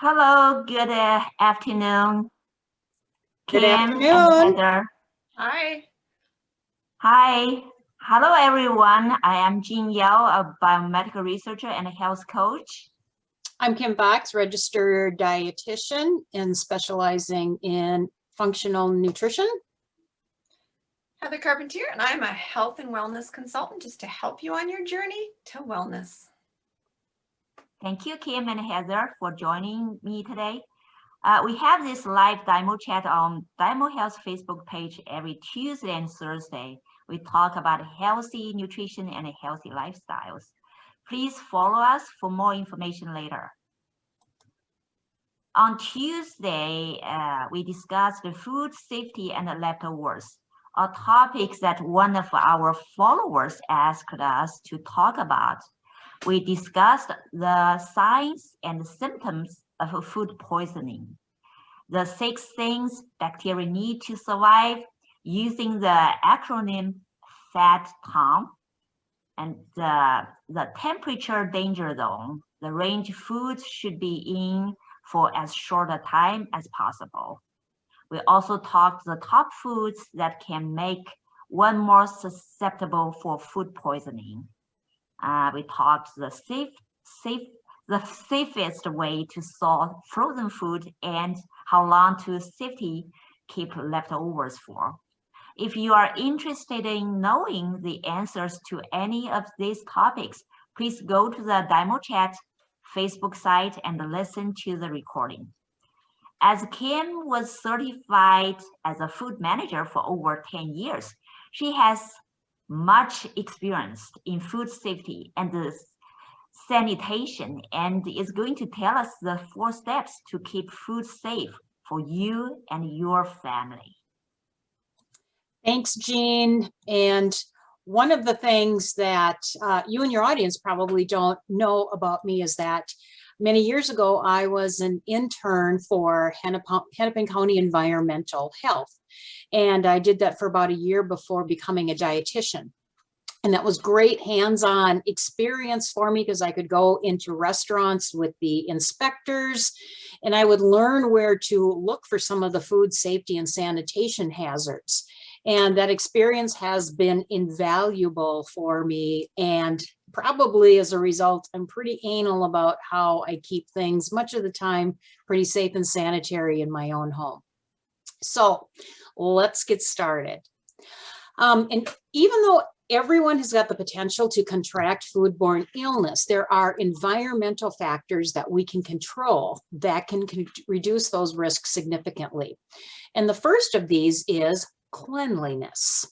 Hello, good afternoon, Good Kim and afternoon. Heather. Hi. Hi. Hello, everyone. I am Jin Yao, a biomedical researcher and a health coach. I'm Kim Fox, registered dietitian and specializing in functional nutrition. Heather Carpentier, and I'm a health and wellness consultant just to help you on your journey to wellness. Thank you, Kim and Heather, for joining me today. We have this live Dymo chat on Dymo Health Facebook page every Tuesday and Thursday. We talk about healthy nutrition and healthy lifestyles. Please follow us for more information later. On Tuesday, we discussed the food safety and the leftovers, a topic that one of our followers asked us to talk about. We discussed the signs and symptoms of food poisoning, the 6 things bacteria need to survive using the acronym FAT-TOM, and the temperature danger zone, the range foods should be in for as short a time as possible. We also talked the top foods that can make one more susceptible for food poisoning. We talked the safest way to store frozen food and how long to safely keep leftovers for. If you are interested in knowing the answers to any of these topics, please go to the Dymo Chat Facebook site and listen to the recording. As Kim was certified as a food manager for over 10 years, she has much experience in food safety and sanitation and is going to tell us the 4 steps to keep food safe for you and your family. Thanks, Jean. And one of the things that you and your audience probably don't know about me is that many years ago, I was an intern for Hennepin County Environmental Health. And I did that for about a year before becoming a dietitian. And that was great hands-on experience for me because I could go into restaurants with the inspectors and I would learn where to look for some of the food safety and sanitation hazards. And that experience has been invaluable for me. And probably as a result, I'm pretty anal about how I keep things much of the time pretty safe and sanitary in my own home. So let's get started. And even though everyone has got the potential to contract foodborne illness, there are environmental factors that we can control that can reduce those risks significantly. And the first of these is cleanliness.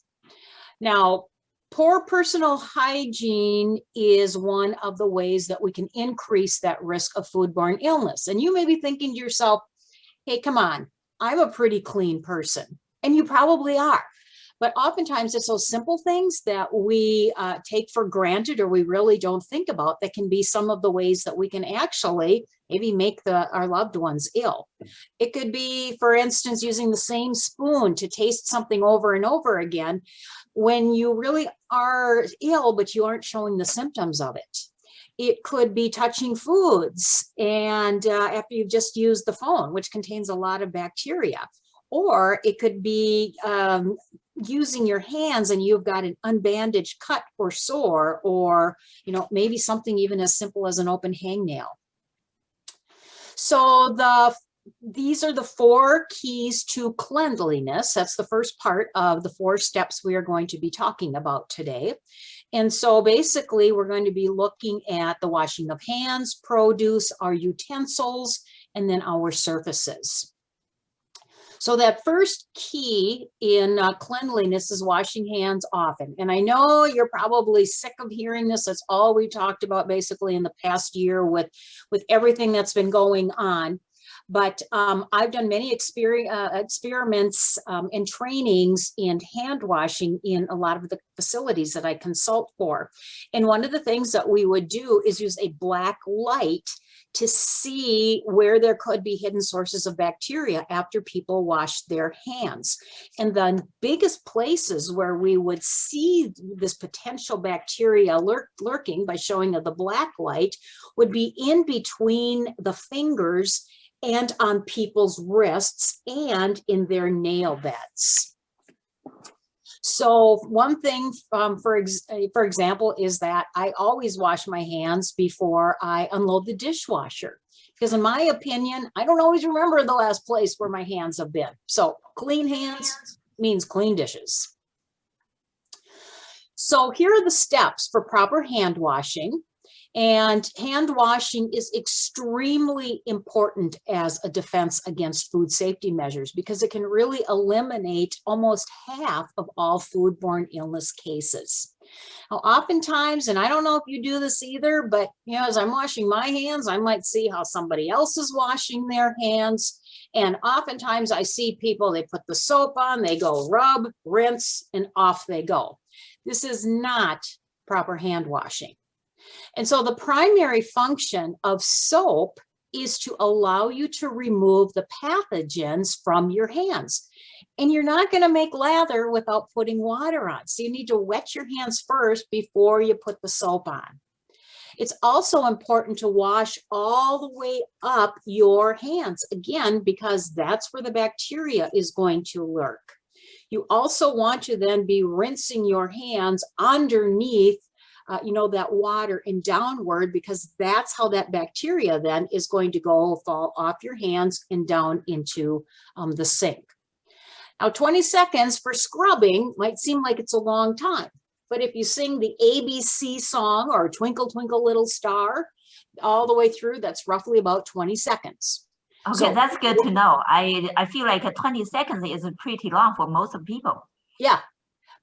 Now, poor personal hygiene is one of the ways that we can increase that risk of foodborne illness. And you may be thinking to yourself, hey, come on, I'm a pretty clean person. And you probably are. But oftentimes it's those simple things that we take for granted or we really don't think about that can be some of the ways that we can actually maybe make our loved ones ill. It could be, for instance, using the same spoon to taste something over and over again when you really are ill, but you aren't showing the symptoms of it. It could be touching foods and after you've just used the phone, which contains a lot of bacteria. Or it could be using your hands and you've got an unbandaged cut or sore, or maybe something even as simple as an open hangnail. So these are the 4 keys to cleanliness. That's the first part of the 4 steps we are going to be talking about today. And so basically we're going to be looking at the washing of hands, produce, our utensils, and then our surfaces. So that first key in cleanliness is washing hands often. And I know you're probably sick of hearing this. That's all we talked about basically in the past year with everything that's been going on. But I've done many experiments and trainings in hand washing in a lot of the facilities that I consult for. And one of the things that we would do is use a black light to see where there could be hidden sources of bacteria after people wash their hands. And the biggest places where we would see this potential bacteria lurking by showing of the black light would be in between the fingers and on people's wrists and in their nail beds. So one thing, for example, is that I always wash my hands before I unload the dishwasher. Because in my opinion, I don't always remember the last place where my hands have been. So clean hands means clean dishes. So here are the steps for proper hand washing. And hand washing is extremely important as a defense against food safety measures because it can really eliminate almost half of all foodborne illness cases. Now, oftentimes, and I don't know if you do this either, but as I'm washing my hands, I might see how somebody else is washing their hands. And oftentimes I see people, they put the soap on, they go rub, rinse, and off they go. This is not proper hand washing. And so the primary function of soap is to allow you to remove the pathogens from your hands. And you're not going to make lather without putting water on. So you need to wet your hands first before you put the soap on. It's also important to wash all the way up your hands, again, because that's where the bacteria is going to lurk. You also want to then be rinsing your hands underneath that water and downward, because that's how that bacteria then is going to fall off your hands and down into the sink. Now, 20 seconds for scrubbing might seem like it's a long time, but if you sing the ABC song or Twinkle, Twinkle, Little Star all the way through, that's roughly about 20 seconds. Okay, So, that's good to know. I feel like 20 seconds is pretty long for most of people. Yeah,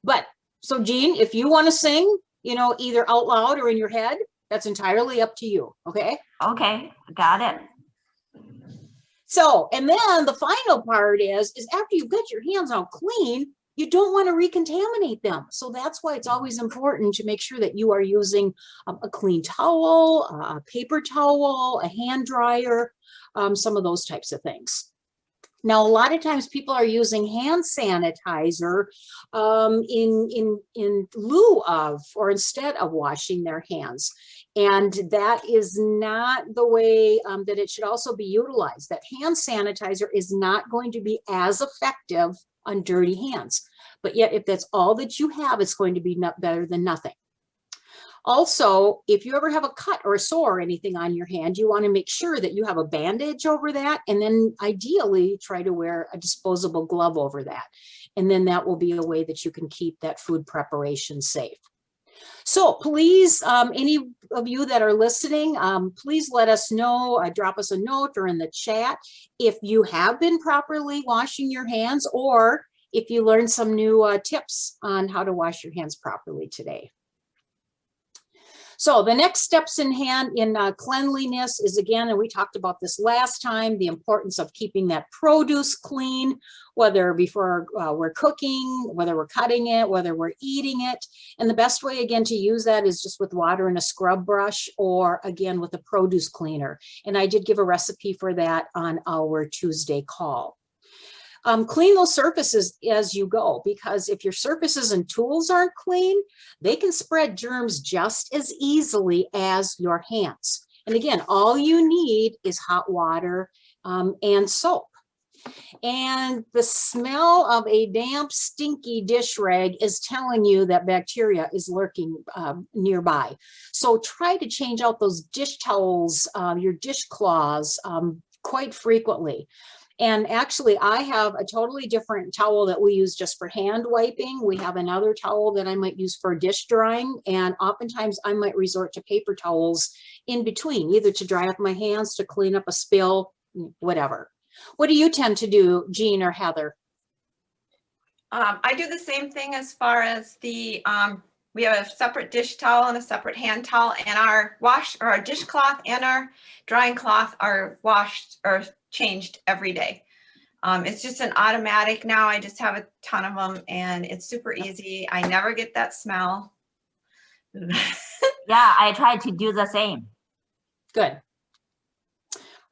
but so Jean, if you want to sing, either out loud or in your head, that's entirely up to you, okay? Okay, got it. So, and then the final part is after you've got your hands all clean, you don't want to recontaminate them. So that's why it's always important to make sure that you are using a clean towel, a paper towel, a hand dryer, some of those types of things. Now, a lot of times people are using hand sanitizer in lieu of or instead of washing their hands. And that is not the way that it should also be utilized. That hand sanitizer is not going to be as effective on dirty hands. But yet, if that's all that you have, it's going to be better than nothing. Also, if you ever have a cut or a sore or anything on your hand, you want to make sure that you have a bandage over that, and then ideally try to wear a disposable glove over that. And then that will be a way that you can keep that food preparation safe. So please, any of you that are listening, please let us know, drop us a note or in the chat if you have been properly washing your hands, or if you learned some new tips on how to wash your hands properly today. So the next steps in cleanliness is, again, and we talked about this last time, the importance of keeping that produce clean, whether before we're cooking, whether we're cutting it, whether we're eating it. And the best way, again, to use that is just with water and a scrub brush, or again, with a produce cleaner. And I did give a recipe for that on our Tuesday call. Clean those surfaces as you go, because if your surfaces and tools aren't clean, they can spread germs just as easily as your hands. And again, all you need is hot water and soap. And the smell of a damp, stinky dish rag is telling you that bacteria is lurking nearby. So try to change out those dish towels, your dishcloths quite frequently. And actually, I have a totally different towel that we use just for hand wiping. We have another towel that I might use for dish drying. And oftentimes I might resort to paper towels in between, either to dry up my hands, to clean up a spill, whatever. What do you tend to do, Jean or Heather? I do the same thing as far as the, we have a separate dish towel and a separate hand towel, and our dishcloth and our drying cloth are washed or changed every day. It's just an automatic now. I just have a ton of them and it's super easy. I never get that smell. Yeah, I try to do the same. Good.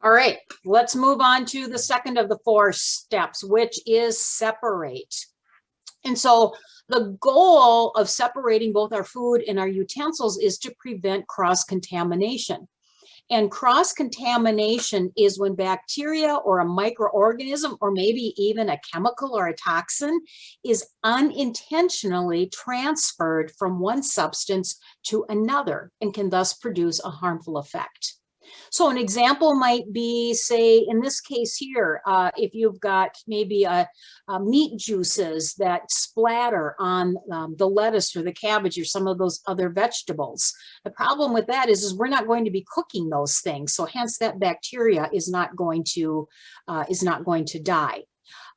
All right, let's move on to the second of the 4 steps, which is separate. And so the goal of separating both our food and our utensils is to prevent cross-contamination. And cross-contamination is when bacteria or a microorganism, or maybe even a chemical or a toxin, is unintentionally transferred from one substance to another and can thus produce a harmful effect. So an example might be, say, in this case here, if you've got maybe a meat juices that splatter on the lettuce or the cabbage or some of those other vegetables. The problem with that is we're not going to be cooking those things. So hence that bacteria is not going to die.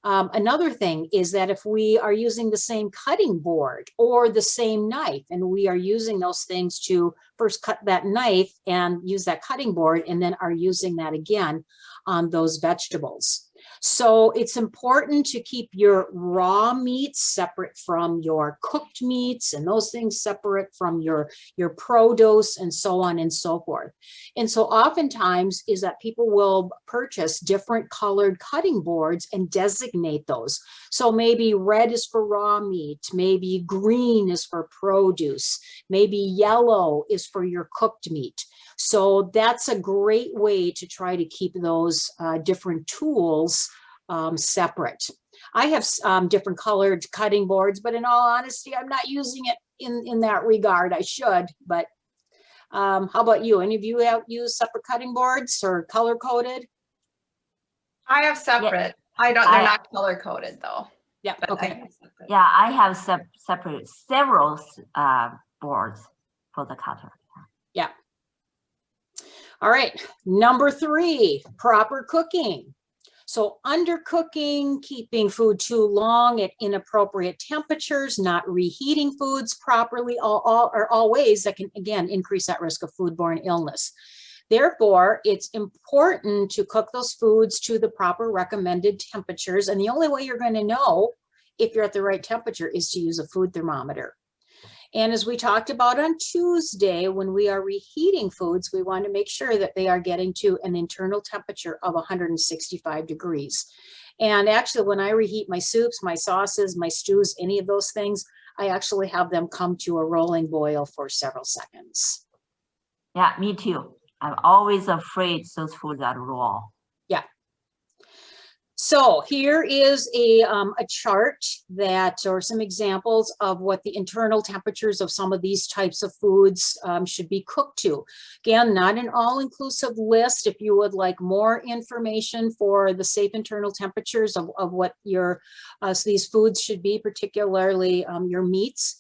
Another thing is that if we are using the same cutting board or the same knife, and we are using those things to first cut that knife and use that cutting board, and then are using that again on those vegetables. So it's important to keep your raw meats separate from your cooked meats, and those things separate from your produce, and so on and so forth. And so oftentimes is that people will purchase different colored cutting boards and designate those. So maybe red is for raw meat, maybe green is for produce, maybe yellow is for your cooked meat. So that's a great way to try to keep those different tools separate. I have different colored cutting boards, but in all honesty, I'm not using it in that regard. I should, but how about you? Any of you have used separate cutting boards or color coded? I have separate. They're not color coded though. Yeah, okay. Yeah, I have separate several boards for the cutter. Yeah. All right, number 3, proper cooking. So undercooking, keeping food too long at inappropriate temperatures, not reheating foods properly, are all ways that can, again, increase that risk of foodborne illness. Therefore, it's important to cook those foods to the proper recommended temperatures. And the only way you're going to know if you're at the right temperature is to use a food thermometer. And as we talked about on Tuesday, when we are reheating foods, we want to make sure that they are getting to an internal temperature of 165 degrees. And actually, when I reheat my soups, my sauces, my stews, any of those things, I actually have them come to a rolling boil for several seconds. Yeah, me too. I'm always afraid those foods are raw. Yeah. So here is a chart or some examples of what the internal temperatures of some of these types of foods should be cooked to. Again, not an all-inclusive list. If you would like more information for the safe internal temperatures of what these foods should be, particularly your meats,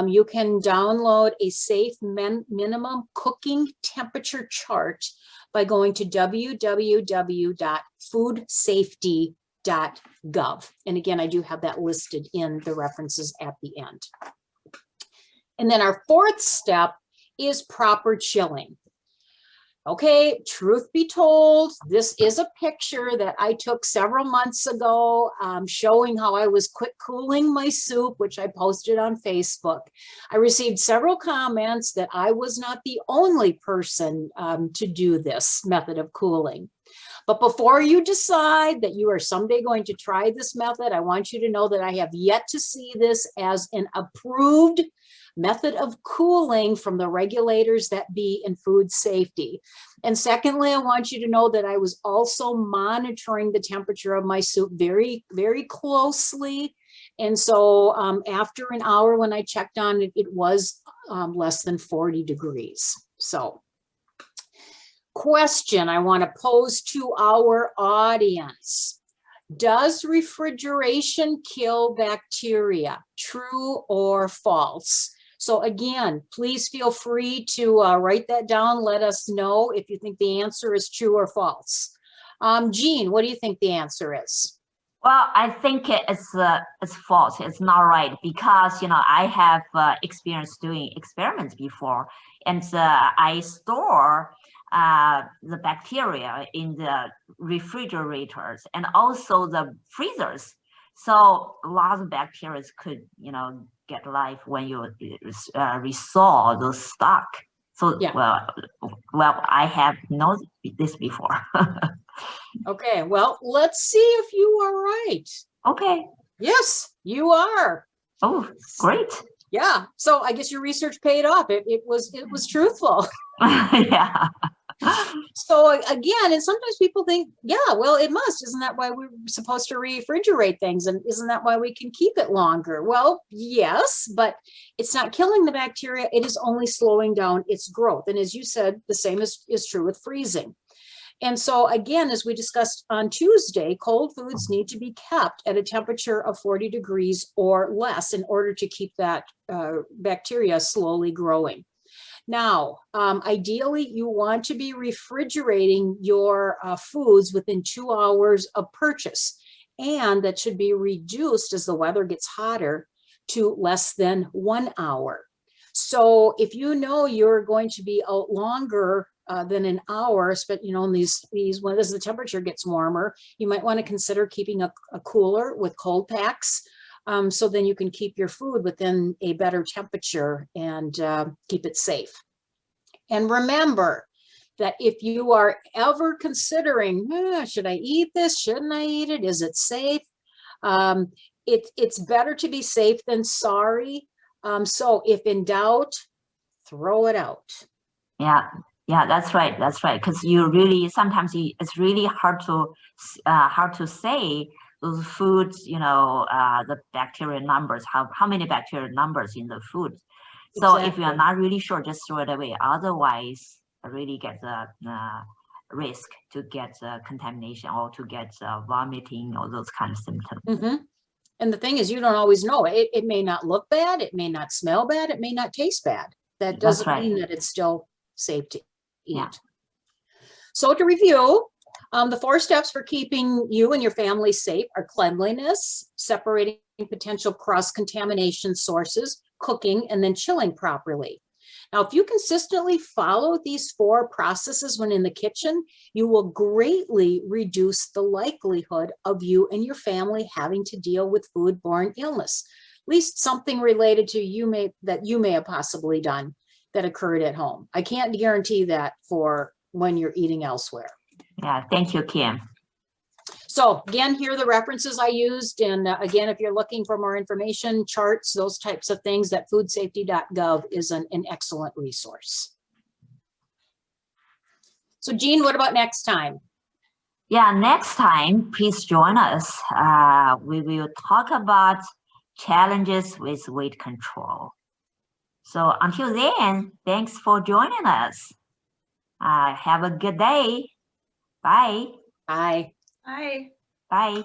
you can download a safe minimum cooking temperature chart by going to www.foodsafety.gov. And again, I do have that listed in the references at the end. And then our 4th step is proper chilling. Okay, truth be told, this is a picture that I took several months ago showing how I was quick cooling my soup, which I posted on Facebook. I received several comments that I was not the only person to do this method of cooling. But before you decide that you are someday going to try this method, I want you to know that I have yet to see this as an approved method of cooling from the regulators that be in food safety. And secondly, I want you to know that I was also monitoring the temperature of my soup very, very closely. And so after an hour when I checked on it, it was less than 40 degrees. So question I want to pose to our audience. Does refrigeration kill bacteria? True or false? So again, please feel free to write that down. Let us know if you think the answer is true or false. Jean, what do you think the answer is? Well, I think it's false. It's not right because, I have experience doing experiments before, and I store the bacteria in the refrigerators and also the freezers. So lots of bacteria could, get life when you resolve the stock. So, Yeah. well, I have known this before. Okay, well, let's see if you are right. Okay. Yes, you are. Oh, great. Yeah. So I guess your research paid off. It was truthful. Yeah. So again, and sometimes people think, yeah, well, it must. Isn't that why we're supposed to refrigerate things? And isn't that why we can keep it longer? Well, yes, but it's not killing the bacteria. It is only slowing down its growth. And as you said, the same is true with freezing. And so again, as we discussed on Tuesday, cold foods need to be kept at a temperature of 40 degrees or less in order to keep that bacteria slowly growing. Now, ideally, you want to be refrigerating your foods within 2 hours of purchase, and that should be reduced as the weather gets hotter to less than 1 hour. So if you know you're going to be out longer than an hour, but in these when as the temperature gets warmer, you might want to consider keeping a cooler with cold packs. So then you can keep your food within a better temperature and keep it safe. And remember that if you are ever considering, should I eat this? Shouldn't I eat it? Is it safe? It's better to be safe than sorry. So if in doubt, throw it out. Yeah. Yeah, that's right. That's right. Because sometimes it's really hard to say those foods, the bacteria numbers, how many bacteria numbers in the food. So if you are not really sure, just throw it away. Otherwise, really get the risk to get contamination or to get vomiting or those kind of symptoms. Mm-hmm. And the thing is, you don't always know. It may not look bad. It may not smell bad. It may not taste bad. That doesn't mean that it's still safe to eat. Yeah. So to review, the 4 steps for keeping you and your family safe are cleanliness, separating potential cross-contamination sources, cooking, and then chilling properly. Now, if you consistently follow these 4 processes when in the kitchen, you will greatly reduce the likelihood of you and your family having to deal with foodborne illness, at least something related to that you may have possibly done that occurred at home. I can't guarantee that for when you're eating elsewhere. Yeah, thank you, Kim. So again, here are the references I used. And again, if you're looking for more information, charts, those types of things, that foodsafety.gov is an excellent resource. So Jean, what about next time? Yeah, next time, please join us. We will talk about challenges with weight control. So until then, thanks for joining us. Have a good day. Bye. Bye. Bye. Bye.